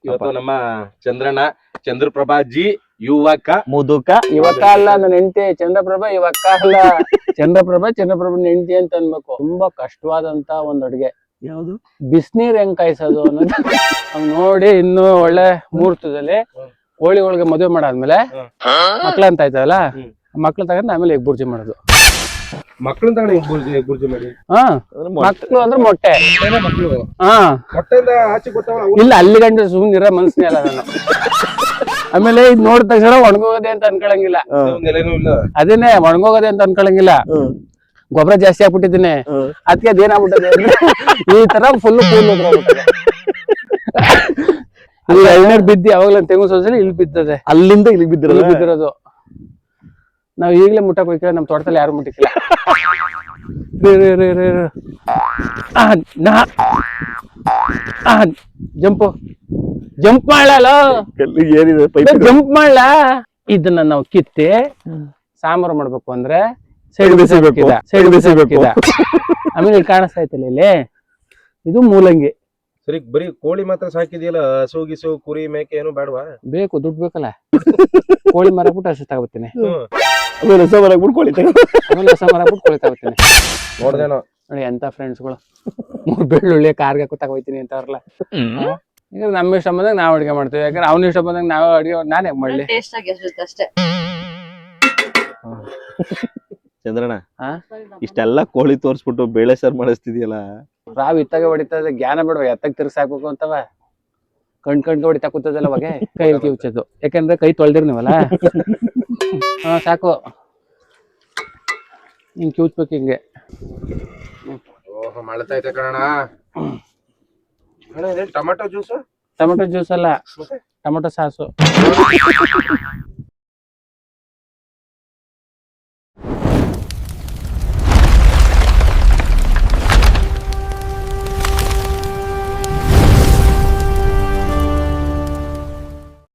ಇವತ್ತು ನಮ್ಮ ಚಂದ್ರಪ್ರಭಾಜಿ ಯುವಕ ಮುದುಕ ಯುವಕ ಅಲ್ಲ ನನ್ನ ಹೆಂಡತಿ ಚಂದ್ರಪ್ರಭಾ, ಯುವಕ ಅಲ್ಲ ಚಂದ್ರಪ್ರಭನ ಹೆಂಡತಿ ಅಂತ ಅನ್ಬೇಕು. ತುಂಬಾ ಕಷ್ಟವಾದಂತ ಒಂದ್ ಅಡ್ಗೆ. ಯಾವ್ದು? ಬಿಸಿನೀರ್ ಹೆಂಗ್ ಕಾಯಿಸೋದು ಅನ್ನೋದು ಅವ್ನ್ ನೋಡಿ ಇನ್ನು ಒಳ್ಳೆ ಮುಹೂರ್ತದಲ್ಲಿ ಹೋಳಿ ಒಳಗೆ ಮದುವೆ ಮಾಡಾದ್ಮೇಲೆ ಮಕ್ಳ ಅಂತ ಆಯ್ತಲ್ಲ, ಮಕ್ಳು ತಗೊಂಡ್ ಆಮೇಲೆ ಎಗ್ ಬುರ್ಜಿ ಮಾಡೋದು. ಮಕ್ಕಳನ್ನ ತಗೊಂಡು ಬುರ್ಜಿ ಮಾಡಿ. ಮಕ್ಳು ಅಂದ್ರೆ ಮೊಟ್ಟೆ. ಮಕ್ಕಳು ಹಾ ಮೊಟ್ಟೆಯಿಂದ ಆಚೆ ಗೊತ್ತಾವ ಇಲ್ಲ, ಅಲ್ಲಿ ಗಂಟೆ ಸುಮ್ನಿರ ಮನ್ಸನೇ ಅಲ್ಲ ನಾನು. ಆಮೇಲೆ ಇದ್ ನೋಡಿದ ತಕ್ಷಣ ಒಣಗೋಗದೆ ಅಂತ ಅನ್ಕೊಳಂಗಿಲ್ಲ. ಅದೇನೆ ಒಣಗೋಗದೆ ಅಂತ ಅನ್ಕೊಳಂಗಿಲ್ಲ. ಗೊಬ್ಬರ ಜಾಸ್ತಿ ಆಗ್ಬಿಟ್ಟಿದ್ದೀನಿ, ಅದಕ್ಕೆ ಅದೇನಾಗ್ಬಿಟ್ಟದೆ ಈ ತರ ಫುಲ್ ಕೂಲ್ ಇಲ್ಲಿ ಎಳ್ನೀರ್ ಬಿದ್ದಿ ಅವಾಗಲ ತೆಂಗು ಸೋಸಲಿ ಇಲ್ಲಿ ಬಿದ್ದದೆ, ಅಲ್ಲಿಂದ ಇಲ್ಲಿ ಬಿದ್ದಿರೋದು. ನಾವ್ ಈಗ್ಲೇ ಮುಟ್ಟಕ್ ಹೋಗ್ತೀವಿ, ನಮ್ ತೋಟದಲ್ಲಿ ಯಾರು ಮುಟ್ಟಿಕ್ಕಿಲ್ಲ. ಜಂಪ್ ಮಾಡಲ್ಲ, ಜಂಪ್ ಮಾಡಲ. ಇದನ್ನ ನಾವು ಕಿತ್ತಿ ಸಾಂಬಾರು ಮಾಡ್ಬೇಕು ಅಂದ್ರೆ ಸೈಡ್ ಬಿಸಿಬೇಕು. ಆಮೇಲೆ ಇಲ್ಲಿ ಕಾಣಿಸ್ತಾ ಐತಲ್ಲ, ಇಲ್ಲಿ ಇದು ಮೂಲಂಗಿ. ಸರಿ, ಬರೀ ಕೋಳಿ ಮಾತ್ರ ಸಾಕಿದೆಯಲ್ಲ, ಹಸು ಗಿಸು ಕುರಿ ಮೇಕೆ ಏನು ಬೇಡವಾ? ಬೇಕು, ದುಡ್ಡು ಬೇಕಲ್ಲ. ಕೋಳಿ ಮಾರಾಕ್ಬಿಟ್ಟು ಹಸು ತಗೋತೀನಿ, ಆಮೇಲೆ ಹಸ ಮಾರಾಕ್ಬಿಟ್ಟು ಕೋಳಿ ತಗೋತೀನಿ. ನೋಡ್ದೇನೋ ನೋಡಿ ಎಂತ ಫ್ರೆಂಡ್ಸ್ಗಳು, 3 ಬೆಳ್ಳುಳ್ಳಿ ಕಾರ್ಗೆ ತಗೋತೀನಿ ಅಂತವ್ರಲ್ಲ. ಈಗ ನಮ್ಮ ಇಷ್ಟ ಬಂದಾಗ ನಾವ್ ಅಡಿಗೆ ಮಾಡ್ತೀವಿ, ಯಾಕಂದ್ರೆ ಅವ್ನ ಇಷ್ಟ ಬಂದಾಗ ನಾವ್ ಅಡಿಗೆ ನಾನ್ ಹೆಂಗ್ ಮಾಡ್ಲಿ. ಚಂದ್ರಣ್ಣ, ಇಷ್ಟೆಲ್ಲ ಕೋಳಿ ತೋರ್ಸ್ಬಿಟ್ಟು ಬೇಳೆ ಸಾರ್ ಮಾಡಿಸ್ತಿದ್ಯಲ್ಲ. ರಾವ್ ಇತ್ತಾಗ ಹೊಡಿತದ, ಜ್ಞಾನ ಬೇಡವ, ಎತ್ತಗ್ ತಿರ್ಸಾಕ್ಬೇಕು ಅಂತವ. ಕಣ್ಗೆ ಹೊಡಿತಾ ಕೂತದಲ್ಲ ಅವಾಗ ಕೈಯಲ್ಲಿ ಕಿವುಚೋದು, ಯಾಕಂದ್ರೆ ಕೈ ತೊಳ್ದಿರ್ ನೀವಲ್ಲ. ಹಾ ಸಾಕು, ಹಿಂಗ್ ಕಿವುಚ್ಬೇಕು ಹಿಂಗೆ. ಮಾಡ್ತಾ ಐತೆ ಕಣ. ಟೊಮೆಟೊ ಜ್ಯೂಸ್ ಅಲ್ಲ, ಟೊಮೆಟೊ ಸಾಸು.